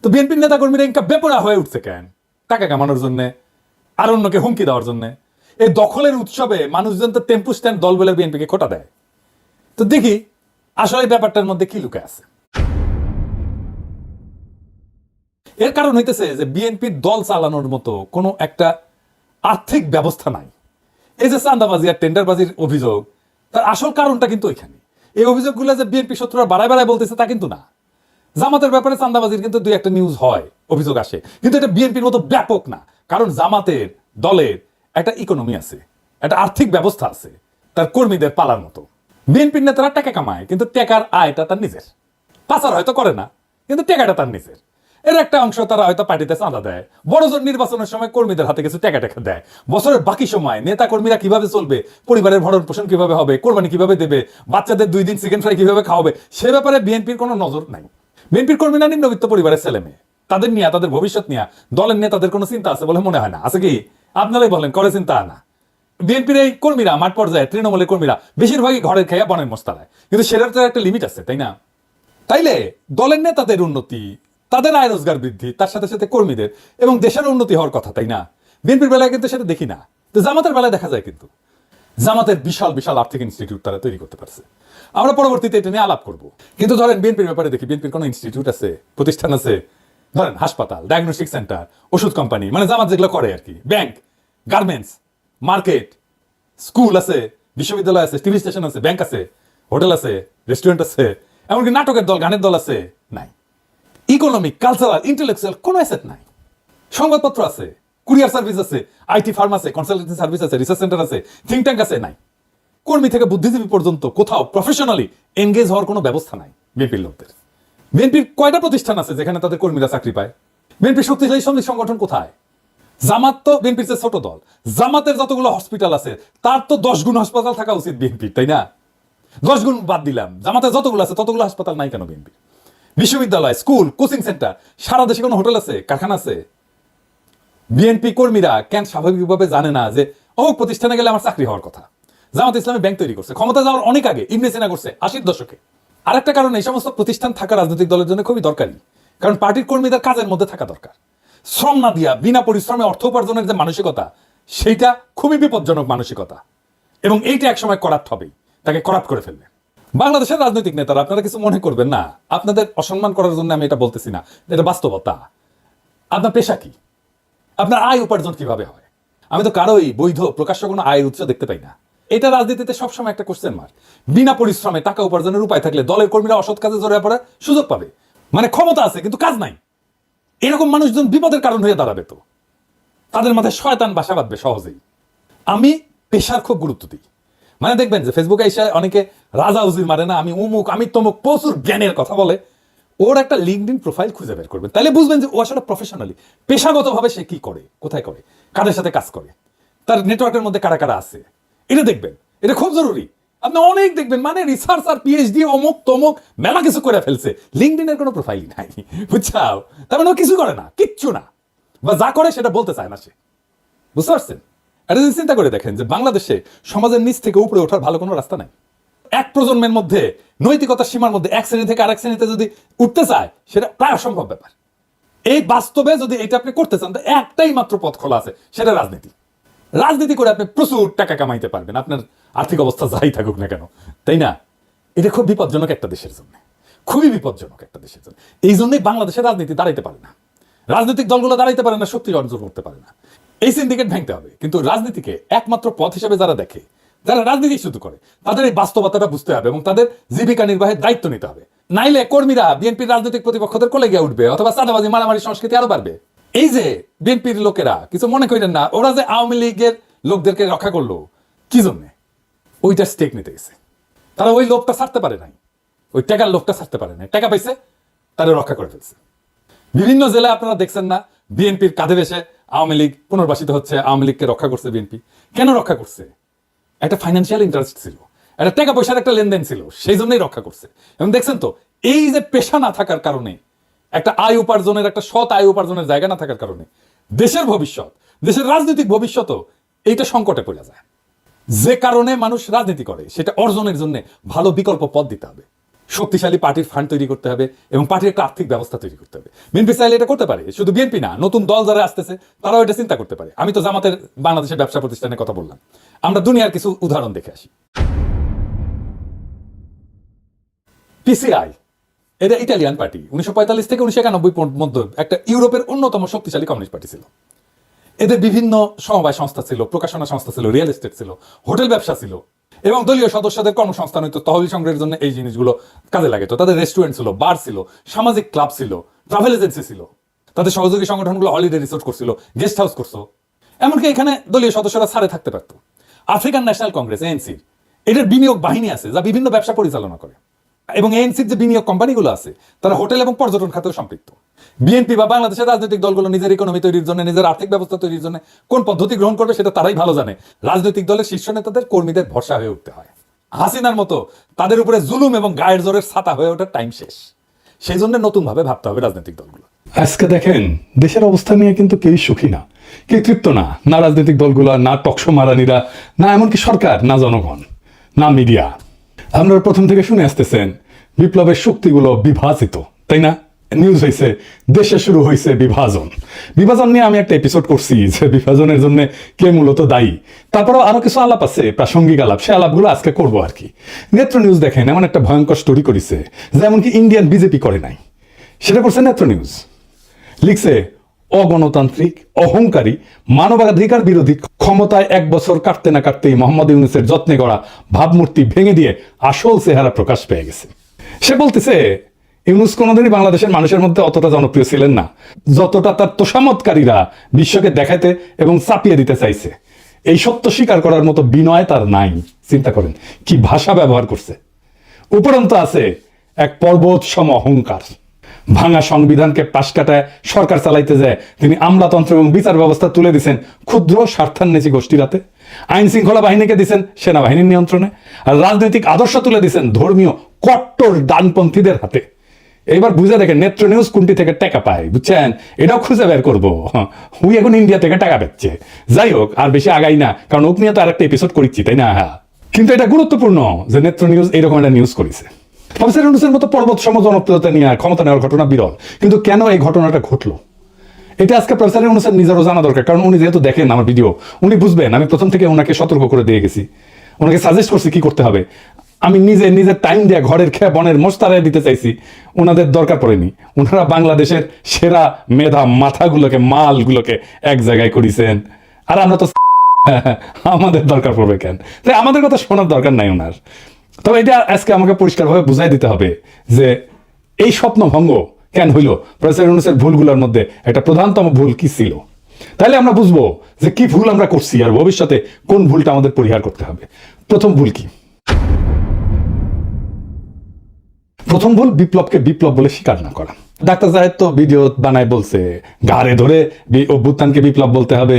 তো বিএনপির নেতাকর্মীরা ইনকা বেপরা হয়ে উঠছে কেন? টাকা কামানোর জন্য, আর অন্যকে হুমকি দেওয়ার জন্য। এই দখলের উৎসবে মানুষজন তো টেম্পু স্ট্যান্ড দল বলে বিএনপিকে খোটা দেয়। তো দেখি আসলে ব্যাপারটার মধ্যে কি লুকে আছে। এর কারণ হইতেছে যে বিএনপির দল চালানোর মতো কোনো একটা আর্থিক ব্যবস্থা নাই। এই যে চাঁদাবাজি আর টেন্ডারবাজির অভিযোগ, তার আসল কারণটা কিন্তু ওইখানে। এই অভিযোগগুলো যে বিএনপি শত্রুরা বাড়ায় বাড়ায় বলতেছে তা কিন্তু না। জামাতের ব্যাপারে চাঁদাবাজির কিন্তু দুই একটা নিউজ হয়, অভিযোগ আসে, কিন্তু এটা বিএনপির মতো ব্যাপক না। কারণ জামাতের দলের একটা ইকোনমি আছে, একটা আর্থিক ব্যবস্থা আছে, তার কর্মীদের পালার মতো। বিএনপির নেতারা টাকা কামায়, কিন্তু টাকার আয়টা তার নিজের। পাচার হয়তো করে না, কিন্তু টাকাটা তার নিজের। এর একটা অংশ তারা হয়তো পার্টিতে চাঁদা দেয়, বড়জোর নির্বাচনের সময় কর্মীদের হাতে কিছু টাকা টাকা দেয়। বছরের বাকি সময় নেতা কর্মীরা কিভাবে চলবে, পরিবারের ভরণ পোষণ কিভাবে হবে, কোরবানি কিভাবে দেবে, বাচ্চাদের 2 দিন চিকেন ফ্রাই কিভাবে খাওয়াবে, সে ব্যাপারে বিএনপির কোনো নজর নাই। বিএনপির কর্মীরা নিম্নবিত্ত পরিবারের ছেলে মেয়ে, তাদের নিয়ে, তাদের ভবিষ্যৎ নিয়ে দলের নিয়ে তাদের কোনো চিন্তা আছে বলে মনে হয় না। আছে কি? আপনারাই বলেন, করে চিন্তা না? বিএনপির এই কর্মীরা মাঠ পর্যায়ে, তৃণমূলের কর্মীরা বেশিরভাগই ঘরের খেয়া বনের মশতালায়, কিন্তু সেটার তো একটা লিমিট আছে, তাই না? তাইলে দলের নেতাদের উন্নতি, তাদের আয় রোজগার বৃদ্ধি, তার সাথে সাথে কর্মীদের এবং দেশের উন্নতি হওয়ার কথা, তাই না? বিএনপির বেলায় কিন্তু সেটা দেখি না। তো জামাতের বেলায় দেখা যায়, কিন্তু জামাতের বিশাল বিশাল আর্থিক ইনস্টিটিউট তারা তৈরি করতে পারছে। আমরা পরবর্তীতে এটা নিয়ে আলাপ করব। কিন্তু ধরেন বিএনপির ব্যাপারে দেখি, বিএনপির কোনো ইনস্টিটিউট আছে, প্রতিষ্ঠান আছে? ধরেন হাসপাতাল, ডায়াগনস্টিক সেন্টার, ওষুধ কোম্পানি, মানে জামাত যেগুলো করে আর কি, ব্যাংক, গার্মেন্টস, মার্কেট, স্কুল আছে, বিশ্ববিদ্যালয় আছে, টিভি স্টেশন আছে, ব্যাংক আছে, হোটেল আছে, রেস্টুরেন্ট আছে, এমনকি নাটকের দল, গানের দল আছে? নাই। ইকোনমিক, কালচারাল, ইন্টেলেকচুয়াল কোনো অ্যাসেট নাই। সংবাদপত্র আছে, কুরিয়ার সার্ভিস আছে, আইটি ফার্ম আছে, কনসালটেন্সি সার্ভিস আছে, রিসার্চ সেন্টার আছে, থিঙ্ক ট্যাঙ্ক আছে? নাই। কর্মী থেকে বুদ্ধিজীবী পর্যন্ত কোথাও প্রফেশনালি এনগেজ হওয়ার কোনো ব্যবস্থা নাই বিএনপির লোকদের। বিএনপির কয়টা প্রতিষ্ঠান আছে যেখানে তাদের কর্মীরা চাকরি পায়? বিএনপির শক্তিশালী শ্রমিক সংগঠন কোথায়? জামাত তো বিএনপির চেয়ে ছোট দল। জামাতের যতগুলো হসপিটাল আছে তার তো 10 গুণ হাসপাতাল থাকা উচিত বিএনপির, তাই না? 10 গুণ বাদ দিলাম, জামাতের যতগুলো আছে ততগুলো হাসপাতাল নাই কেন বিএনপির? বিশ্ববিদ্যালয়, স্কুল, কোচিং সেন্টার, সারা দেশে কোনো হোটেল আছে, কারখানা আছে? বিএনপি কর্মীরা কেন স্বাভাবিকভাবে জানে না যে অমুক প্রতিষ্ঠানে গেলে আমার চাকরি হওয়ার কথা? জামাত ইসলামী ব্যাংক তৈরি করছে, ক্ষমতা যাওয়ার অনেক আগে ইবনে সিনা করছে 80-র দশকে। আরেকটা কারণ, এই সমস্ত প্রতিষ্ঠান থাকা রাজনৈতিক দলের জন্য খুবই দরকারি, কারণ পার্টির কর্মীদের কাজের মধ্যে থাকা দরকার। শ্রম না দিয়া বিনা পরিশ্রমে অর্থ উপার্জনের যে মানসিকতা, সেইটা খুবই বিপজ্জনক মানসিকতা, এবং এইটা একসময় করাপ্ট হবেই, তাকে করাপ্ট করে ফেলবে। বাংলাদেশের রাজনৈতিক নেতারা, আপনারা কিছু মনে করবেন না, আপনাদের অসম্মান করার জন্য আমি এটা বলতেছি না, এটা বাস্তবতা। আপনার পেশা কি? আপনার আয় উপার্জন কিভাবে হয়? আমি তো কারোই বৈধ প্রকাশ্য কোনো আয়ের উৎস দেখতে পাই না। এটা রাজনীতিতে সবসময় একটা কোশ্চেন মার্ক। বিনা পরিশ্রমে টাকা উপার্জনের উপায় থাকলে দলের কর্মীরা অসৎ কাজে জড়িয়ে পড়ার সুযোগ পাবে। মানে ক্ষমতা আছে কিন্তু কাজ নাই, এরকম মানুষজন বিপদের কারণ হয়ে দাঁড়াবে। তো তাদের মাথায় শয়তান বাসা বাঁধবে সহজেই। আমি পেশার খুব গুরুত্ব দিই। মানে দেখবেন যে ফেসবুকে এসে অনেকে রাজা উজির মারে না, আমি অমুক, আমি তমুক, প্রচুর জ্ঞানের কথা বলে। ওর একটা লিঙ্কডইন প্রোফাইল খুঁজে বের করবেন, তাহলে বুঝবেন যে ও আসলে প্রফেশনালি, পেশাগতভাবে সে কি করে, কোথায় করে, কাদের সাথে কাজ করে, তার নেটওয়ার্কের মধ্যে কারা কারা আছে, এটা দেখবেন। এটা খুব জরুরি। আপনি অনেক দেখবেন মানে রিসার্চ আর পিএইচডি অমুক তমুক মেলা কিছু করে ফেলছে, লিঙ্কডইনের কোনো প্রোফাইলই নাই, বুঝছাও? তার মানে ও কিছু করে না, কিচ্ছু না, বা যা করে সেটা বলতে চায় না সে। বুঝতে পারছেন? এটা যদি চিন্তা করে দেখেন যে বাংলাদেশে সমাজের নিচ থেকে উপরে ওঠার ভালো কোনো রাস্তা নাই। এক প্রজন্মের মধ্যে নৈতিকতার সীমার মধ্যে এক শ্রেণী থেকে আরেক শ্রেণীতে যদি উঠতে চায়, সেটা প্রায় অসম্ভব ব্যাপার। এই বাস্তবে যদি এটা আপনি করতে চান, তো একটাই মাত্র পথ খোলা আছে, সেটা রাজনীতি। রাজনীতি করে আপনি প্রচুর টাকা কামাইতে পারবেন, আপনার আর্থিক অবস্থা যাই থাকুক না কেন, তাই না? এটা খুব বিপজ্জনক একটা দেশের জন্য, খুবই বিপজ্জনক একটা দেশের জন্য। এই জন্যই বাংলাদেশের রাজনীতি দাঁড়াইতে পারে না, রাজনৈতিক দলগুলো দাঁড়াইতে পারে না, শক্তি অর্জন করতে পারে না। এই সিন্ডিকেট ভাঙতে হবে। কিন্তু রাজনীতিকে একমাত্র পথ হিসেবে যারা দেখে, যারা রাজনীতি শুধু করে, তাদের এই বাস্তবতাটা বুঝতে হবে এবং তাদের জীবিকা নির্বাহের দায়িত্ব নিতে হবে। নাইলে কর্মীরা বিএনপির রাজনৈতিক প্রতিপক্ষদের কোলে গিয়ে উঠবে, অথবা চাঁদাবাজি মারামারি সংস্কৃতি আরো বাড়বে। এই যে বিএনপির লোকেরা, কিছু মনে করেন না, ওরা যে আওয়ামী লীগের লোকদেরকে রক্ষা করলো কি জন্যে? ওইটা স্টেক নিতে গেছে। তারা ওই লোকটা ছাড়তে পারে নাই, ওই টাকার লোকটা ছাড়তে পারে নাই, টাকা পাইছে, তারা রক্ষা করে ফেলছে। বিভিন্ন জেলায় আপনারা দেখছেন না, বিএনপির কাঁধে এসে আওয়ামী লীগ পুনর্বাসিত হচ্ছে, আওয়ামী লীগকে রক্ষা করছে বিএনপি। কেন রক্ষা করছে? একটা ফাইন্যান্সিয়াল ইন্টারেস্ট ছিল, একটা টাকা পয়সার একটা লেনদেন ছিল, সেই জন্যই রক্ষা করছে। এবং দেখছেন তো, এই যে পেশা না থাকার কারণে, একটা আয় উপার্জনের, একটা সৎ আয় উপার্জনের জায়গা না থাকার কারণে দেশের ভবিষ্যৎ, দেশের রাজনৈতিক ভবিষ্যৎও এইটা সংকটে পড়ে যায়। যে কারণে মানুষ রাজনীতি করে, সেটা অর্জনের জন্য ভালো বিকল্প পথ দিতে হবে। শক্তিশালী পার্টির ফান্ড তৈরি করতে হবে এবং পার্টির একটা আর্থিক ব্যবস্থা তৈরি করতে হবে। বিএনপি চাইলে এটা করতে পারে, শুধু বিএনপি না, নতুন দল যারা আসতেছে তারাও এটা চিন্তা করতে পারে। আমি তো জামাতের বাংলাদেশের ব্যবসা প্রতিষ্ঠানের কথা বললাম, আমরা দুনিয়ার কিছু উদাহরণ দেখে আসি। পিসিআই এটা ইটালিয়ান পার্টি, 1945 থেকে 1991 মধ্যে একটা ইউরোপের অন্যতম শক্তিশালী কমিউনিস্ট পার্টি ছিল। এদের বিভিন্ন সমবায় সংস্থা ছিল, প্রকাশনা সংস্থা ছিল, রিয়েল এস্টেট ছিল, হোটেল ব্যবসা ছিল এবং দলীয় সদস্যদের কর্মসংস্থান হইতো, তহবিল সংগ্রহের জন্য এই জিনিসগুলো কাজে লাগে। তো তাদের রেস্টুরেন্ট ছিল, বার ছিল, সামাজিক ক্লাব ছিল, ট্রাভেল এজেন্সি ছিল, তাদের সহযোগী সংগঠনগুলো হলিডে রিসোর্ট করছিল, গেস্ট হাউস করছো, এমনকি এখানে দলীয় সদস্যরা ছাড়ে থাকতে পারত। আফ্রিকান ন্যাশনাল কংগ্রেস এএনসি, এটার বিনিয়োগ বাহিনী আছে যা বিভিন্ন ব্যবসা পরিচালনা করে এবং এএনসির যে বিনিয়োগ কোম্পানিগুলো আছে তারা হোটেল এবং পর্যটন খাতেও সম্পৃক্ত। বিএনপি বা বাংলাদেশের রাজনৈতিক দলগুলো নিজের ইকোনমি তৈরির জন্য, নিজের আর্থিক ব্যবস্থা তৈরির জন্য কোন পদ্ধতি গ্রহণ করবে সেটা তারাই ভালো জানে। রাজনৈতিক দলের শীর্ষ নেতাদের কর্মীদের ভরসা হয়ে উঠতে হয়। হাসিনার মতো তাদের উপরে জুলুম এবং গায়ের জোরের ছাতা হয়ে ওঠার টাইম শেষ। সেই জন্য নতুন ভাবে ভাবতে হবে রাজনৈতিক দলগুলো। আজকে দেখেন দেশের অবস্থা নিয়ে কিন্তু কেউই সুখী না, কেউ তৃপ্ত না, না রাজনৈতিক দলগুলো, না টকশো মারানিরা, না এমনকি সরকার, না জনগণ, না মিডিয়া। আপনারা প্রথম থেকে শুনে আসতেছেন বিপ্লবের শক্তিগুলো বিভাজিত, তাই না? নিউজ হয়েছে দেশে শুরু হয়েছে বিভাজন। বিভাজন নিয়ে আমি একটা এপিসোড করছি যে বিভাজনের জন্য কে মূলত দায়ী। তারপরেও আরো কিছু আলাপ আছে, প্রাসঙ্গিক আলাপ, সে আলাপগুলো আজকে করবো আর কি। নেত্র নিউজ দেখেন এমন একটা ভয়ঙ্কর স্টোরি করেছে যেমন কি ইন্ডিয়ান বিজেপি করে নাই, সেটা করছে নেত্র নিউজ। লিখছে অগণতান্ত্রিক, অহংকারী, মানবাধিকার বিরোধী ক্ষমতায় 1 বছর কাটতে না কাটতেই মোহাম্মদ ইউনূসের যত্নে গড়া ভাবমূর্তি ভেঙে দিয়ে আসল চেহারা প্রকাশ পেয়ে গেছে। সে বলতেছে ইউনূস কোনোদিনই বাংলাদেশের মানুষের মধ্যে অতটা জনপ্রিয় ছিলেন না যতটা তার তোষামতকারীরা বিশ্বকে দেখাতে এবং চাপিয়ে দিতে চাইছে। এই সত্য স্বীকার করার মতো বিনয় তার নাই। চিন্তা করেন কি ভাষা ব্যবহার করছে। উপরন্ত আছে এক পর্বত সম অহংকার। ভাঙা সংবিধানকে পাশ কাটায় সরকার চালাইতে যায় তিনি আমলাতন্ত্র এবং বিচার ব্যবস্থা তুলে দিচ্ছেন ক্ষুদ্র স্বার্থান্বেষী গোষ্ঠীর হাতে, আইন শৃঙ্খলা বাহিনীকে দিচ্ছেন সেনাবাহিনীর নিয়ন্ত্রণে, আর রাজনৈতিক আদর্শ তুলে দিচ্ছেন ধর্মীয় কট্টর ডানপন্থীদের হাতে। এইবার বুঝে দেখেন নেত্র নিউজ কোনটি থেকে টাকা পায়, বুঝছেন? এটাও খুঁজে বের করবো। হুই এখন ইন্ডিয়া থেকে টাকা পাচ্ছে। যাই হোক, আর বেশি আগাই না, কারণ ওকে নিয়ে তো আরেকটা এপিসোড করেছি, তাই না? কিন্তু এটা গুরুত্বপূর্ণ যে নেত্র নিউজ এরকম একটা নিউজ করেছে। প্রফেসর ইউনূসের মতো পর্বত সম জনপ্রিয়তা নিয়ে ক্ষমতা নেওয়ার ঘটনা বিরল, কিন্তু কেন এই ঘটনাটা ঘটলো এটা আজকে প্রফেসর ইউনূসের নিজেরও জানা দরকার। কারণ উনি যেহেতু দেখেন আমার ভিডিও, উনি বুঝবেন। আমি প্রথম থেকে ওনাকে সতর্ক করে দিয়ে গেছি, ওনাকে সাজেস্ট করছি কি করতে হবে। আমি নিজের টাইম দিয়ে ঘরের খেয়ে বনের মোস্তারায় দিতে চাইছি, ওনাদের দরকার পড়েনি। ওনারা বাংলাদেশের সেরা মেধা মাথাগুলোকে, মালগুলোকে এক জায়গায় করেছেন। আর আমরা তো আমাদের দরকার পড়বে কেন? তাই আমাদের কথা শোনার দরকার নাই ওনার। তবে এটা আজকে আমাকে পরিষ্কারভাবে বুঝাই দিতে হবে যে এই স্বপ্ন ভঙ্গ কেন হইল, প্রফেসর ইউনূসের ভুলগুলোর মধ্যে একটা প্রধানতম ভুল কি ছিল। তাহলে আমরা বুঝবো যে কি ভুল আমরা করছি আর ভবিষ্যতে কোন ভুলটা আমাদের পরিহার করতে হবে। প্রথম ভুল কি? প্রথম ভুল বিপ্লবকে বিপ্লব বলে স্বীকার না করা। ডাক্তার জাহেদ তো ভিডিও বানায় বলছে ঘাড়ে ধরে অভ্যুত্থানকে বিপ্লব বলতে হবে।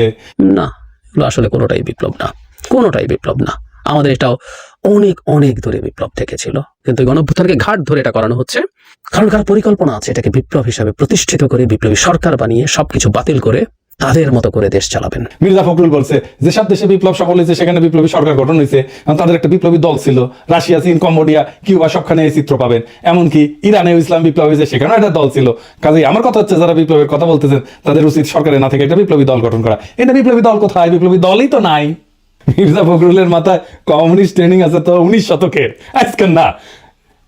না, এগুলো আসলে কোনোটাই বিপ্লব না, কোনোটাই বিপ্লব না। আমাদের এটাও অনেক অনেক ধরে বিপ্লব থেকে ছিল, কিন্তু গণঅভ্যুত্থানকে ঘাট ধরে এটা করানো হচ্ছে কারণ কার পরিকল্পনা আছে এটাকে বিপ্লব হিসাবে প্রতিষ্ঠিত করে বিপ্লবী সরকার বানিয়ে সবকিছু বাতিল করে তাদের মতো করে দেশ চালাবেন। মির্জা ফখরুল বলছে যেসব দেশে বিপ্লব সফল হয়েছে সেখানে বিপ্লবী সরকার গঠন হয়েছে, তাদের একটা বিপ্লবী দল ছিল। রাশিয়া, চীন, কম্বোডিয়া, কিউবা সবখানে এই চিত্র পাবেন। এমনকি ইরানেও ইসলাম বিপ্লব হয়েছে, সেখানেও একটা দল ছিল। কাজেই আমার কথা হচ্ছে যারা বিপ্লবের কথা বলতেছেন তাদের উচিত সরকারে না থেকে একটা বিপ্লবী দল গঠন করা। এটা বিপ্লবী দল কোথায়? বিপ্লবী দলই তো নাই। মির্জা ফখরুলের মাথায় কমিউনিস্ট ট্রেনিং আছে তো 19 শতকের, আজকের না।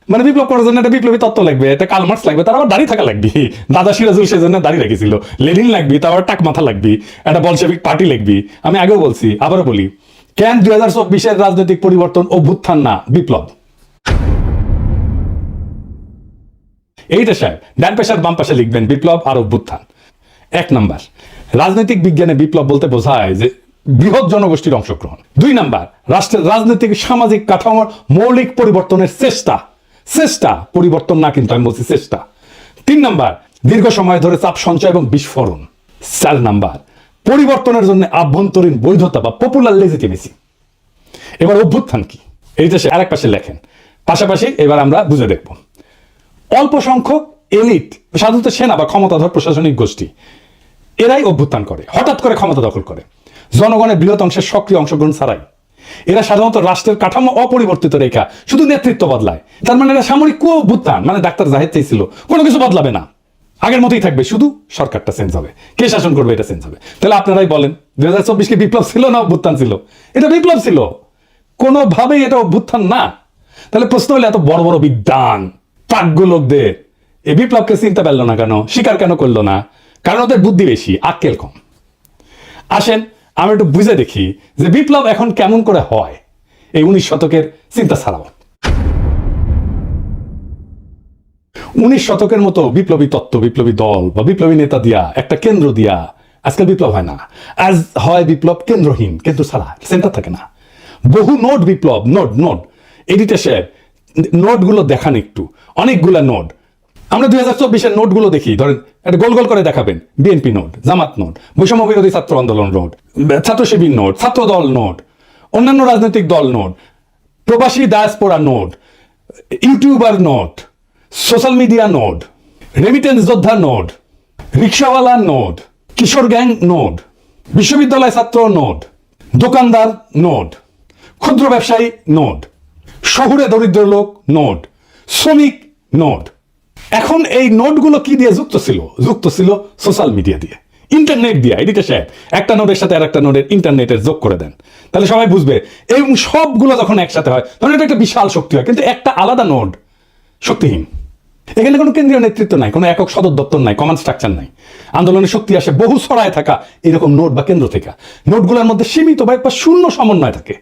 মানে বিপ্লব করার জন্য একটা বিপ্লবী তত্ত্ব লাগবে, একটা কার্ল মার্কস লাগবে, তার আবার দাড়ি থাকা লাগবে। দাদা সিরাজুল সেজন্য দাড়ি রেখেছিল। লেনিন লাগবে, তার আবার টাক মাথা লাগবে, একটা বলশেভিক পার্টি লাগবে। আমি আগেও বলছি, আবারও বলি, কেন 2024-এর রাজনৈতিক পরিবর্তন অভ্যুত্থান না বিপ্লব? এইটা সাহেব ডান পেশার বাম পাশে লিখবেন বিপ্লব আর অভ্যুত্থান। 1 নাম্বার, রাজনৈতিক বিজ্ঞানে বিপ্লব বলতে বোঝায় যে বৃহৎ জনগোষ্ঠীর অংশগ্রহণ। 2 নাম্বার, রাষ্ট্রের রাজনৈতিক সামাজিক কাঠামোর মৌলিক পরিবর্তনের চেষ্টা, পরিবর্তন না, কিন্তু আমি বলছি চেষ্টা। 3 নাম্বার, দীর্ঘ সময় ধরে চাপ সঞ্চয় এবং বিস্ফোরণ। 4 নাম্বার, পরিবর্তনের জন্য আভ্যন্তরীণ বৈধতা বা পপুলার লেজিটিমেসি। এবার অভ্যুত্থান কি, এইটা সে আরেক পাশে লেখেন। পাশাপাশি এবার আমরা বুঝে দেখব। অল্প সংখ্যক এলিট, সাধারণত সেনা বা ক্ষমতাধর প্রশাসনিক গোষ্ঠী, এরাই অভ্যুত্থান করে, হঠাৎ করে ক্ষমতা দখল করে জনগণের বৃহৎ অংশের সক্রিয় অংশগ্রহণ ছাড়াই। এরা সাধারণত রাষ্ট্রের কাঠামো অপরিবর্তিত রেখা, শুধু নেতৃত্ব বদলায়। তার মানে এরা সামরিক অভ্যুত্থান, মানে ডাক্তার জাহেদ চাইছিল কোনো কিছু বদলাবে না, আগের মতোই থাকবে, শুধু সরকারটা চেঞ্জ হবে, কে শাসন করবে এটা চেঞ্জ হবে। তাহলে আপনারাই বলেন 2024 কি বিপ্লব ছিল না অভ্যুত্থান ছিল? এটা বিপ্লব ছিল, কোনোভাবেই এটা অভ্যুত্থান না। তাহলে প্রশ্ন হলো এত বড় বড় বিদ্বান প্রাজ্ঞ লোকদের এই বিপ্লবকে চিনতে পারলো না কেন, স্বীকার কেন করলো না? কারণ ওদের বুদ্ধি বেশি, আক্কেল কম। আসেন আমরা একটু বুঝে দেখি যে বিপ্লব এখন কেমন করে হয় এই 19 শতকের চিন্তা ছাড়াও। 19 শতকের মতো বিপ্লবী তত্ত্ব, বিপ্লবী দল বা বিপ্লবী নেতা দিয়া, একটা কেন্দ্র দিয়া আজকাল বিপ্লব হয় না। আজ হয় বিপ্লব কেন্দ্রহীন, কেন্দ্র ছাড়া, সেন্টার থাকে না। বহু নোট বিপ্লব, নোট নোট এডিটে শেয়ার নোটগুলো দেখান একটু, অনেকগুলা নোট। আমরা 2024-এর নোটগুলো দেখি, ধরেন একটা গোল গোল করে দেখাবেন, বিএনপি নোট, জামাত নোট, বৈষম্য বিরোধী ছাত্র আন্দোলন নোট, ছাত্র শিবির নোট, ছাত্র দল নোট, অন্যান্য রাজনৈতিক দল নোট, প্রবাসী diaspora note, YouTuber note, social media note, remittance যোদ্ধা নোট, রিক্সাওয়ালা নোট, কিশোর গ্যাং নোট, বিশ্ববিদ্যালয় ছাত্র নোট, দোকানদার নোট, ক্ষুদ্র ব্যবসায়ী নোট, শহুরে দরিদ্র লোক নোট, শ্রমিক নোট। এখন এই নোটগুলো কি দিয়ে যুক্ত ছিল? যুক্ত ছিল সোশ্যাল মিডিয়া দিয়ে, ইন্টারনেট দিয়ে। এদিকে সাহেব একটা নোটের সাথে আর একটা নোটের ইন্টারনেটের যোগ করে দেন, তাহলে সবাই বুঝবে। এবং সবগুলো যখন একসাথে হয় তখন এটা একটা বিশাল শক্তি হয়। কিন্তু একটা আলাদা নোট শক্তিহীন। এখানে কোনো কেন্দ্রীয় নেতৃত্ব নাই, কোনো একক সদর দপ্তর নাই, কমান্ড স্ট্রাকচার নাই। আন্দোলনের শক্তি আসে বহু ছড়ায় থাকা এরকম নোট বা কেন্দ্র থেকে। নোটগুলোর মধ্যে সীমিত বা একটা শূন্য সমন্বয় থাকে,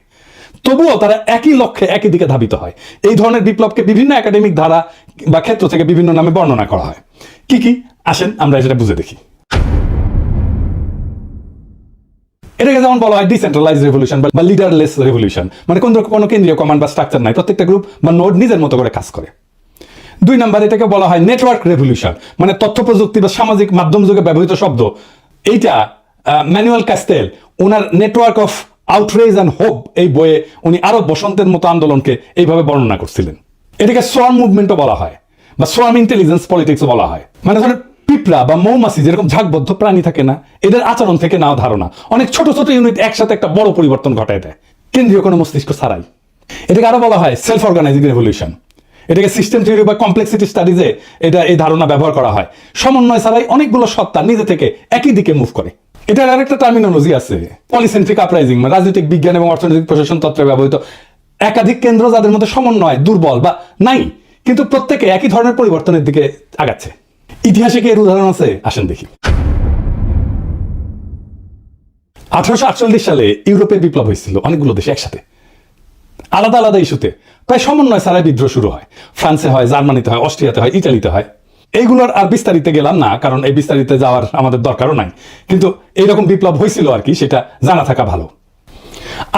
তবুও তারা একই লক্ষ্যে একই দিকে ধাবিত হয়। এই ধরনের বিপ্লবকে বিভিন্ন একাডেমিক ধারা বা ক্ষেত্র থেকে বিভিন্ন নামে বর্ণনা করা হয়। কি কি আসেন আমরা সেটা বুঝে দেখি। এটাকে যেমন বলা হয় ডিসেন্ট্রালাইজ রেভলিউশন বা লিডারলেস রেভলিউশন, মানে কোনো কেন্দ্রীয় কমান্ড বা স্ট্রাকচার নাই, প্রত্যেকটা গ্রুপ বা নোড নিজের মতো করে কাজ করে। 2 নাম্বার, এটাকে বলা হয় নেটওয়ার্ক রেভলিউশন, মানে তথ্য প্রযুক্তি বা সামাজিক মাধ্যম যুগে ব্যবহৃত শব্দ। এইটা manual castle owner network of outrage and hope এই বইয়ে উনি আরো বসন্তের মতো আন্দোলনকে এইভাবে বর্ণনা করছিলেন। এটাকে সোয়ার্ম মুভমেন্টও বলা হয় বা সোয়ার্ম ইন্টেলিজেন্স পলিটিক্সও বলা হয়। মানে ধরেন পিঁপড়া বা মৌমাছি যেরকম ঝাঁকবদ্ধ প্রাণী থাকে না, এদের আচরণ থেকে নেওয়া ধারণা অনেক ছোট ছোট ইউনিট একসাথে একটা বড় পরিবর্তন ঘটায় দেয়, কেন্দ্রীয় কোনো মস্তিষ্ক ছাড়াই। এটাকে আরো বলা হয় সেলফ অর্গানাইজিং রেভলিউশন। এটাকে সিস্টেম থিওরি বা কমপ্লেক্সিটি স্টাডিজে এই ধারণা ব্যবহার করা হয়। সমন্বয় ছাড়াই অনেকগুলো সত্তা নিজে থেকে একই দিকে মুভ করে। এটার আরেকটা টার্মিনোলজি আছে, পলিসেন্ট্রিক আপরাইজিং, মানে রাজনৈতিক বিজ্ঞান এবং অর্থনৈতিক প্রশাসন তত্ত্বে ব্যবহৃত একাধিক কেন্দ্র যাদের মধ্যে সমন্বয় দুর্বল বা নাই, কিন্তু প্রত্যেকে একই ধরনের পরিবর্তনের দিকে আগাচ্ছে। ইতিহাসে কি এর উদাহরণ আছে? আসেন দেখি। 1848 সালে ইউরোপের বিপ্লব হয়েছিল অনেকগুলো দেশে একসাথে, আলাদা আলাদা ইস্যুতে। প্রায় সমন্বয় ছাড়াই বিদ্রোহ শুরু হয়। ফ্রান্সে হয়, জার্মানিতে হয়, অস্ট্রিয়াতে হয়, ইটালিতে হয়। এইগুলোর আর বিস্তারিতে গেলাম না, কারণ এই বিস্তারিতে যাওয়ার আমাদের দরকারও নাই। কিন্তু এইরকম বিপ্লব হয়েছিল আর কি, সেটা জানা থাকা ভালো।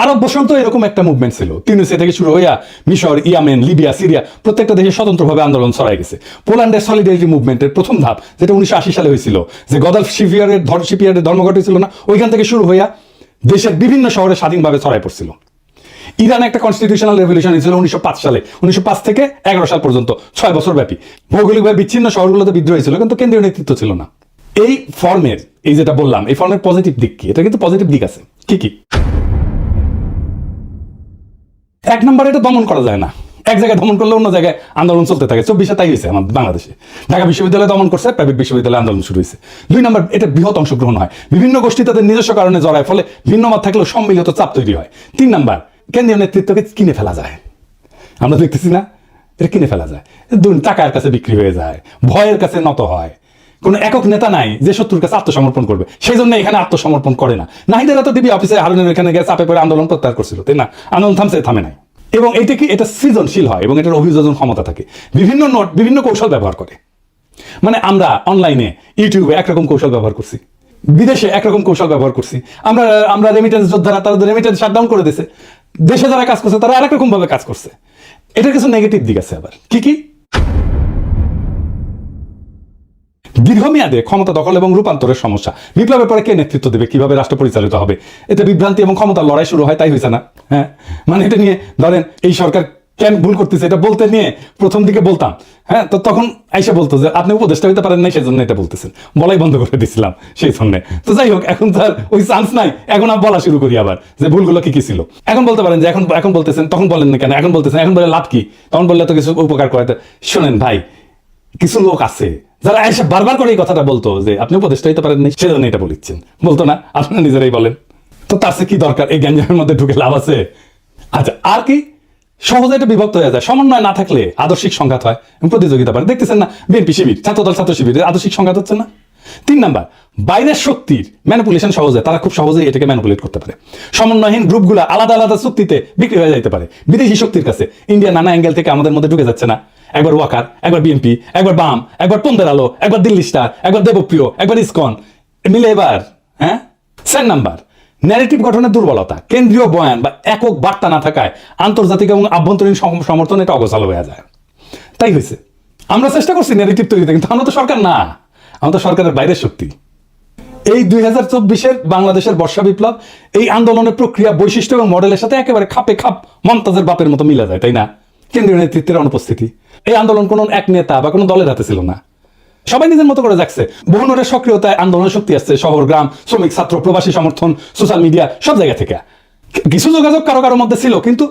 আরব বসন্ত এরকম একটা মুভমেন্ট ছিল। তিউনিসে থেকে শুরু হইয়া মিশর, ইয়ামেন, লিবিয়া, সিরিয়া প্রত্যেকটা দেশে স্বতন্ত্রভাবে আন্দোলন ছড়াই গেছে। পোল্যান্ডের সলিডারিটি মুভমেন্টের প্রথম ধাপ, যেটা 1980 সালে হয়েছিল, যে গদালফ শিপিয়ারের ধর্মঘট ছিল না, ওইখান থেকে শুরু হইয়া দেশের বিভিন্ন শহরে স্বাধীনভাবে ছড়াই পড়ছিল। ইরানে একটা কনস্টিটিউশনাল রেভলিউশন হয়েছিল 1905 সালে। 1905 থেকে 11 সাল পর্যন্ত 6 বছর ব্যাপী। ভৌগোলিকভাবে বিচ্ছিন্ন শহরগুলোতে বিদ্রোহ হয়েছিল, কিন্তু কেন্দ্রীয় নেতৃত্ব ছিল না। এই ফর্মের, এই যেটা বললাম, এই ফর্মের পজিটিভ দিক কি? এটা কিন্তু পজিটিভ দিক আছে। কি কি? 1 নম্বরে এটা দমন করা যায় না। এক জায়গায় দমন করলে অন্য জায়গায় আন্দোলন চলতে থাকে। 24-এ তাই হয়েছে আমাদের বাংলাদেশে। ঢাকা বিশ্ববিদ্যালয় দমন করছে, প্রাইভেট বিশ্ববিদ্যালয়ে আন্দোলন শুরু হয়েছে। 2 নম্বর, এটা বৃহৎ অংশগ্রহণ হয়, বিভিন্ন গোষ্ঠী তাদের নিজস্ব কারণে জড়ায়, ফলে ভিন্ন মত থাকলেও সম্মিলিত চাপ তৈরি হয়। 3 নম্বর, কেন্দ্রীয় নেতৃত্বকে কিনে ফেলা যায়। আমরা দেখতেছি না, এটা কিনে ফেলা যায়, টাকার কাছে বিক্রি হয়ে যায়, ভয়ের কাছে নত হয়। কোন একক নেতা নাই যে শত্রুর কাছে আত্মসমর্পণ করবে, সেই জন্য এখানে আত্মসমর্পণ করে না। নাহিদেরা তো ডিবি অফিসে হারুনের এখানে গিয়ে চাপে পড়ে আন্দোলন প্রত্যাহার করছিল, তাই না? আন্দোলন থামে নাই। এবং এইটা কি, এটা সৃজনশীল হয় এবং এটার অভিযোজন ক্ষমতা থাকে। বিভিন্ন নোট বিভিন্ন কৌশল ব্যবহার করে। মানে আমরা অনলাইনে ইউটিউবে একরকম কৌশল ব্যবহার করছি, বিদেশে একরকম কৌশল ব্যবহার করছি। আমরা রেমিটেন্স যোদ্ধারা তাদের রেমিটেন্স শাটডাউন করে দিয়েছে, দেশে যারা কাজ করছে তারা আরেক রকম ভাবে কাজ করছে। এটার কিছু নেগেটিভ দিক আছে আবার। কি কি? দীর্ঘমেয়াদে ক্ষমতা দখল এবং রূপান্তরের সমস্যা। বিপ্লবের পরে কে নেতৃত্ব দেবে, কিভাবে রাষ্ট্র পরিচালিত হবে, এতে বিভ্রান্তি এবং ক্ষমতার লড়াই শুরু হয়। তাই হয়েছে না? হ্যাঁ, মানে এটা নিয়ে ধরেন এই সরকার কেন ভুল করতেছে এটা বলতে নিয়ে প্রথম দিকে বলতাম, হ্যাঁ, তো তখন আইসা বলতো যে আপনি উপদেষ্টা হইতে পারেন নাই, সেই জন্য এটা বলতেছেন, বলাই বন্ধ করে দিছিলাম সেই জন্য। তো যাই হোক, এখন তো আর ওই চান্স নাই, এখন আর বলা শুরু করি আবার যে ভুলগুলো কি কি ছিল। এখন বলতে পারেন যে এখন বলতেছেন, তখন বলেন না কেন, এখন বলতেছেন, এখন বলে লাভ কি, তখন বললে তো কিছু উপকার করে। শোনেন ভাই, কিছু লোক আছে যারা এসে বারবার করে এই কথাটা বলতো যে আপনি উপদেষ্টা হইতে পারেন নাই, সেজন্য এটা বলিচ্ছেন, বলতো না? আপনারা নিজেরাই বলেন তো, তার কি দরকার এই গ্যাঞ্জামের মধ্যে ঢুকে লাভ আছে? আচ্ছা, আর কি সহজে এটা বিভক্ত হয়ে যায়, সমন্বয় না থাকলে আদর্শিক সংঘাত হয় এবং প্রতিযোগিতা পারে। দেখতেছেন না বিএনপি শিবির, ছাত্রদল ছাত্র শিবিরের আদর্শিক সংঘাত হচ্ছে না? 3 নাম্বার, বাইরের শক্তির ম্যানিপুলেশন সহজে, তারা খুব সহজেই এটাকে ম্যানিপুলেট করতে পারে। সমন্বয়হীন গ্রুপগুলো আলাদা আলাদা চুক্তিতে বিক্রি হয়ে যেতে পারে বিদেশি শক্তির কাছে। ইন্ডিয়া নানা অ্যাঙ্গেল থেকে আমাদের মধ্যে ঢুকে যাচ্ছে না, একবার ওয়াকার, একবার বিএনপি, একবার বাম, একবার পন্দের আলো, একবার দিল্লি স্টার, একবার দেবপ্রিয়, একবার ইসকন মিলে এবার। হ্যাঁ, 4 নাম্বার, ন্যারেটিভ গঠনের দুর্বলতা, কেন্দ্রীয় বয়ান বা একক বার্তা না থাকায় আন্তর্জাতিক এবং আভ্যন্তরীণ সমর্থন এটা অগোছালো হয়ে যায়। তাই হয়েছে, আমরা চেষ্টা করছি ন্যারেটিভ তৈরিতে, কিন্তু আমরা তো সরকার না, আমরা তো সরকারের বাইরের শক্তি। এই 2024-এর বাংলাদেশের বর্ষা বিপ্লব এই আন্দোলনের প্রক্রিয়া, বৈশিষ্ট্য এবং মডেলের সাথে একেবারে খাপে খাপ মমতাজের বাপের মতো মিলে যায়, তাই না? কেন্দ্রীয় নেতৃত্বের অনুপস্থিতি। এই আন্দোলন কোনো এক নেতা বা কোনো দলের হাতে ছিল না, সবাই নিজের মতো করে যাচ্ছে। বহু নোটের সক্রিয়তায় আন্দোলনের শক্তি আসছে শহর, গ্রাম, শ্রমিক, ছাত্র, প্রবাসী সমর্থন, সোশ্যাল মিডিয়া, সব জায়গা থেকে। কিছু যোগাযোগ কারো কারোর মধ্যে ছিল, কিন্তু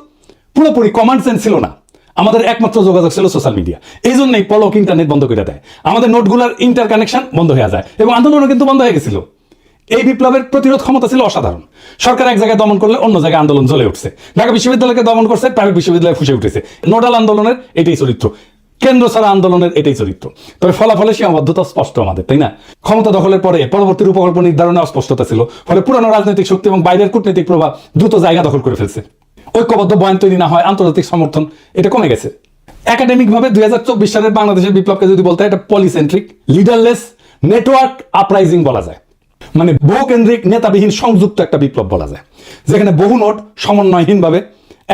পুরোপুরি কমান্ড সেন্স ছিল না। আমাদের একমাত্র যোগাযোগ ছিল সোশ্যাল মিডিয়া। এই জন্যই পলক ইন্টারনেট বন্ধ করে দেয়, আমাদের নোটগুলোর ইন্টার কানেকশন বন্ধ হয়ে যায় এবং আন্দোলনও কিন্তু বন্ধ হয়ে গেছিল। এই বিপ্লবের প্রতিরোধ ক্ষমতা ছিল অসাধারণ। সরকার এক জায়গায় দমন করলে অন্য জায়গায় আন্দোলন জ্বলে উঠছে। ঢাকা বিশ্ববিদ্যালয়কে দমন করছে, প্রাইভেট বিশ্ববিদ্যালয় ফুসে উঠেছে। নোডাল আন্দোলনের এটাই চরিত্র, কেন্দ্র ছাড়া আন্দোলনের এটাই চরিত্র। তবে ফলাফলে সীমাবদ্ধতা স্পষ্ট আমাদের, তাই না? ক্ষমতা দখলের পরে পরবর্তী রূপকল্প নির্ধারণে অস্পষ্টতা ছিল, ফলে পুরানো রাজনৈতিক শক্তি এবং বাইরের কূটনৈতিক প্রভাব দ্রুত জায়গা দখল করে ফেলছে। ঐক্যবদ্ধ বয়ান তৈরি না হয়, আন্তর্জাতিক সমর্থন এটা কমে গেছে। একাডেমিক ভাবে 2024 সালের বাংলাদেশের বিপ্লবকে যদি বলতে হয়, এটা পলিসেন্ট্রিক, লিডারলেস, নেটওয়ার্ক আপরাইজিং বলা যায়। মানে বহুকেন্দ্রিক, নেতাবিহীন, সংযুক্ত একটা বিপ্লব বলা যায়, যেখানে বহু নোট সমন্বয়হীনভাবে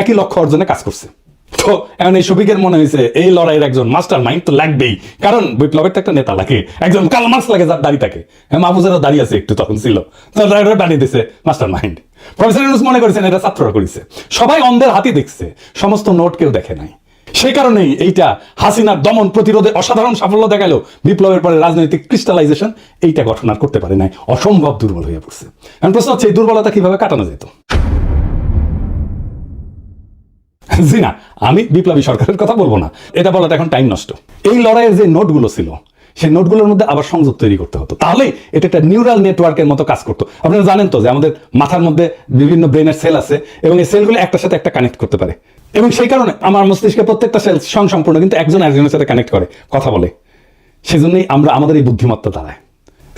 একই লক্ষ্য অর্জনে কাজ করছে। তো এখন এই শফিকের মনে হয়েছে এই লড়াইয়ের একজন মাস্টার মাইন্ড তো লাগবেই, কারণ বিপ্লবের তো একটা নেতা লাগে, একজন কার্ল মার্কস লাগে যার দাড়ি থাকে। মাহফুজেরও দাড়ি আছে একটু, তখন ছিল, তো বানিয়ে দিয়েছে মাস্টার মাইন্ড। প্রফেসর ইউনূস মনে করেছেন এটা ছাত্ররা করেছে, সবাই অন্ধের হাতি দেখছে, সমস্ত নোট কেউ দেখে নাই। সেই কারণেই এইটা হাসিনার দমন প্রতিরোধে অসাধারণ সাফল্য দেখালো, বিপ্লবের পরে রাজনৈতিক ক্রিস্টালাইজেশন এইটা গঠন আর করতে পারে নাই, অসম্ভব দুর্বল হয়ে পড়ছে। এখন প্রশ্ন হচ্ছে এই দুর্বলতা কিভাবে কাটানো যেত? জি না, আমি বিপ্লবী সরকারের কথা বলবো না, এটা বলাটা এখন টাইম নষ্ট। এই লড়াইয়ের যে নোটগুলো ছিল, সেই নোটগুলোর মধ্যে আবার সংযোগ তৈরি করতে হতো, তাহলে এটা একটা নিউরাল নেটওয়ার্কের মতো কাজ করতো। আপনারা জানেন তো যে আমাদের মাথার মধ্যে বিভিন্ন ব্রেনের সেল আছে এবং এই সেলগুলো একটার সাথে একটা কানেক্ট করতে পারে, এবং সেই কারণে আমার মস্তিষ্কে প্রত্যেকটা সেল সম্পূর্ণ, কিন্তু একজন একজনের সাথে কানেক্ট করে, কথা বলে। সেজন্যই আমরা আমাদের এই বুদ্ধিমত্তা দাঁড়ায়।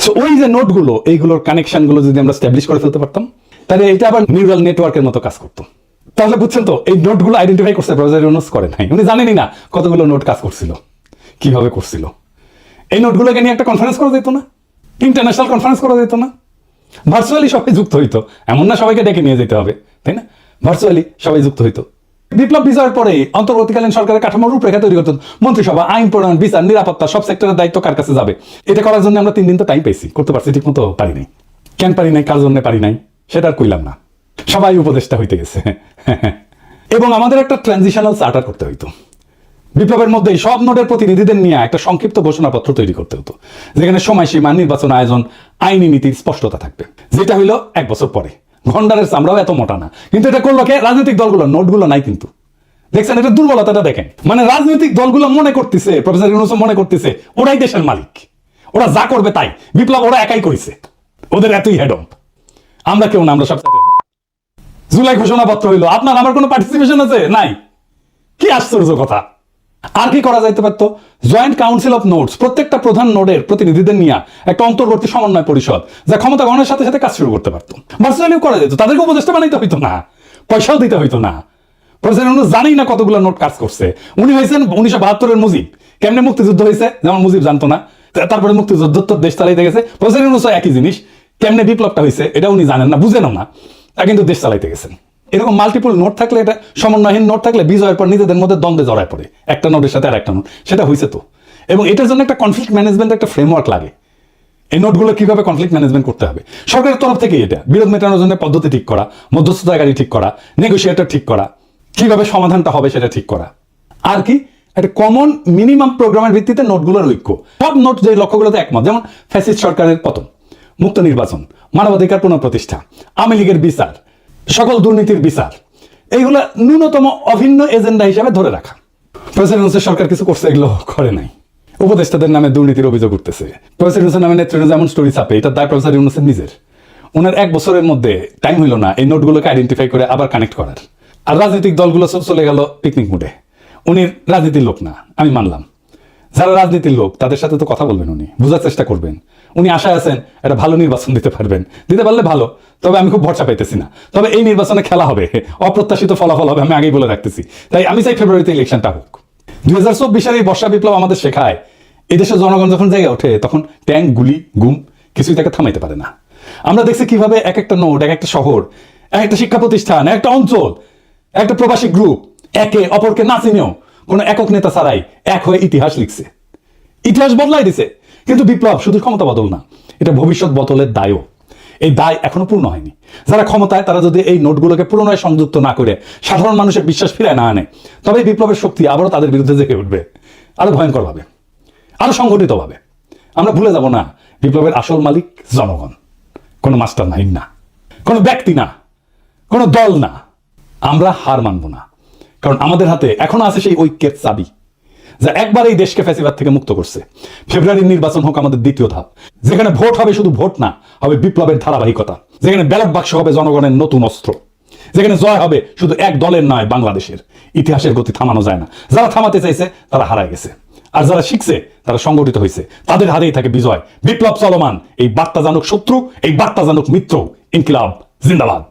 সো ওই যে নোটগুলো, এইগুলোর কানেকশনগুলো যদি আমরা স্ট্যাবলিশ করে ফেলতে পারতাম, তাহলে এটা আবার নিউরাল নেটওয়ার্কের মতো কাজ করতো। তাহলে বুঝছেন তো, এই নোটগুলো আইডেন্টিফাই করছে প্রফেসর ইউনূস, করে নাই, উনি জানেনই না কতগুলো নোট কাজ করছিল, কিভাবে করছিল। এই নোটগুলোকে নিয়ে একটা কনফারেন্স করা যেত না? ইন্টারন্যাশনাল কনফারেন্স করা যেত না? ভার্চুয়ালি সবাই যুক্ত হইতো, এমন না সবাইকে ডেকে নিয়ে যেতে হবে, তাই না? ভার্চুয়ালি সবাই যুক্ত হইতো। বিপ্লব বিজয়ের পরে অন্তর্বর্তীকালীন সরকারের কাঠামোর রূপরেখা তৈরি করতে মন্ত্রিসভা, আইন প্রণয়ন, বিচার, নিরাপত্তা, সব সেক্টরের দায়িত্ব কার কাছে যাবে, এটা করার জন্য আমরা 3 দিন তো টাইম পেয়েছি, করতে পারছি ঠিক মতো? পারি নাই। কেন পারি নাই, কার জন্য পারি নাই, সেটা আর কইলাম না, সবাই উপদেষ্টা হইতে গেছে। এবং আমাদের একটা ট্রানজিশনাল চার্টার করতে হইতো, বিপ্লবের মধ্যেই সব নোটের প্রতিনিধিদের নিয়ে একটা সংক্ষিপ্ত ঘোষণাপত্র তৈরি করতে হতো, যেখানে সময়সীমা, নির্বাচন আয়োজন, আইনি নীতির স্পষ্টতা থাকবে। যেটা হইলো 1 বছর পরে। গন্ডারের চামড়াও এত মোটা না, কিন্তু এটা করলো কে? রাজনৈতিক দলগুলো। নোটগুলো নাই কিন্তু, দেখছেন এটা দুর্বলতাটা দেখেন। মানে রাজনৈতিক দলগুলো মনে করতেছে, প্রফেসর ইউনূস মনে করতেছে ওরাই দেশের মালিক, ওরা যা করবে তাই, বিপ্লব ওরা একাই করেছে, ওদের এতই হেডম, আমরা কেউ না, আমরা সব। জুলাই ঘোষণাপত্র হইলো, আপনার আমার কোনো পার্টিসিপেশন আছে? নাই। কি আশ্চর্য কথা। আর কি করা যাইতে পারতো? জয়েন্ট কাউন্সিল অফ নোটস, প্রত্যেকটা প্রধান নোডের প্রতিনিধিদের নিয়ে একটা অন্তর্বর্তী সমন্বয় পরিষদ, যা ক্ষমতা গ্রহণের সাথে সাথে কাজ শুরু করতে পারতো। ভার্চুয়ালিও করা যেত, তাদেরকে উপদেষ্টা বানাইতে হইতো না, পয়সাও দিতে হইতো না। প্রফেসর ইউনূস জানেই না কতগুলো নোট কাজ করছে। উনি হয়েছেন 1972-এর মুজিব, কেমনে মুক্তিযুদ্ধ হয়েছে যেমন মুজিব জানতো না, তারপরে মুক্তিযুদ্ধ তো দেশ চালাইতে গেছে। প্রফেসর ইউনূসও একই জিনিস, কেমনে বিপ্লবটা হয়েছে এটা উনি জানেন না, বুঝেনও না, তা কিন্তু দেশ চালাইতে গেছেন। এরকম মাল্টিপল নোট থাকলে, এটা সমন্বয়হীন নোট থাকলে বিজয়ের পর নিজেদের মধ্যে দ্বন্দ্বে জড়ায় পড়ে, একটা নোটের সাথে আর একটা নোট, সেটা হয়েছে তো। এবং এটার জন্য একটা কনফ্লিক্ট ম্যানেজমেন্ট, একটা ফ্রেমওয়ার্ক লাগে। এই নোটগুলো কিভাবে কনফ্লিক্ট ম্যানেজমেন্ট করতে হবে, সরকারের তরফ থেকে এটা বিরোধ মেটানোর জন্য পদ্ধতি ঠিক করা, মধ্যস্থতাকারী ঠিক করা, নেগোসিয়েটর ঠিক করা, কিভাবে সমাধানটা হবে সেটা ঠিক করা, আর কি একটা কমন মিনিমাম প্রোগ্রামের ভিত্তিতে নোটগুলোর ঐক্য। সব নোট যে লক্ষ্যগুলোতে একমত, যেমন ফ্যাসিস্ট সরকারের পতন, মুক্ত নির্বাচন, মানবাধিকার পুনঃপ্রতিষ্ঠা, আওয়ামী লীগের বিচার, সকল দুর্নীতির বিচার, এইগুলো ন্যূনতম অভিন্ন এজেন্ডা হিসাবে ধরে রাখা। প্রেসিডেন্ট সরকার কিছু করছে, এগুলো করে নাই। উপদেষ্টাদের নামে দুর্নীতির অভিযোগ উঠতেছে, প্রেসিডেন্টের নামে নেতৃত্বে যেমন স্টোরি ছাপে, এটা দায় প্রফেসর ইউনূসের নিজের। ওনার 1 বছরের মধ্যে টাইম হইল না এই নোটগুলোকে আইডেন্টিফাই করে আবার কানেক্ট করার। আর রাজনৈতিক দলগুলো সব চলে গেল পিকনিক মুডে। উনি রাজনীতির লোক না, আমি মানলাম। যারা রাজনীতির লোক তাদের সাথে তো কথা বলবেন, উনি বোঝার চেষ্টা করবেন। উনি আশায় আছেন একটা ভালো নির্বাচন দিতে পারবেন, দিতে পারলে ভালো, তবে আমি খুব ভরসা পাইতেছি না। তবে এই নির্বাচনে খেলা হবে, অপ্রত্যাশিত ফলাফল হবে, আমি আগেই বলে রাখতেছি। তাই আমি চাই ফেব্রুয়ারিতে ইলেকশনটা হোক। 2024 এই বর্ষা বিপ্লব আমাদের শেখায়, এই দেশের জনগণ যখন জায়গায় ওঠে তখন ট্যাঙ্ক, গুলি, গুম কিছুই তাকে থামাইতে পারে না। আমরা দেখছি কিভাবে এক একটা নোট, এক একটা শহর, এক একটা শিক্ষা প্রতিষ্ঠান, একটা অঞ্চল, একটা প্রবাসী গ্রুপ একে অপরকে না চিনেও কোনো একক নেতা ছাড়াই এক হয়ে ইতিহাস লিখছে, ইতিহাস বদলাই দিছে। কিন্তু বিপ্লব শুধু ক্ষমতা বদল না, এটা ভবিষ্যৎ বদলের দায়ও। এই দায় এখনো পূর্ণ হয়নি। যারা ক্ষমতায় তারা যদি এই নোটগুলোকে পুনরায় সংযুক্ত না করে সাধারণ মানুষের বিশ্বাস ফিরায় না আনে, তবে এই বিপ্লবের শক্তি আবারও তাদের বিরুদ্ধে জেগে উঠবে, আরো ভয়ঙ্করভাবে, আরো সংগঠিতভাবে। আমরা ভুলে যাব না, বিপ্লবের আসল মালিক জনগণ, কোনো মাস্টার মাইন্ড না, কোনো ব্যক্তি না, কোনো দল না। আমরা হার মানব না, কারণ আমাদের হাতে এখনো আছে সেই ঐক্যের চাবি, যা একবার এই দেশকে ফ্যাসিবাদ থেকে মুক্ত করছে। ফেব্রুয়ারির নির্বাচন হোক আমাদের দ্বিতীয় ধাপ, যেখানে ভোট হবে শুধু ভোট না, হবে বিপ্লবের ধারাবাহিকতা, যেখানে ব্যালট বাক্স হবে জনগণের নতুন অস্ত্র, যেখানে জয় হবে শুধু এক দলের নয়, বাংলাদেশের। ইতিহাসের গতি থামানো যায় না, যারা থামাতে চাইছে তারা হারায় গেছে, আর যারা শিখছে তারা সংগঠিত হয়েছে, তাদের হাতেই থাকে বিজয়। বিপ্লব চলমান, এই বার্তা জানুক শত্রু, এই বার্তা জানুক মিত্র। ইনকিলাব জিন্দাবাদ।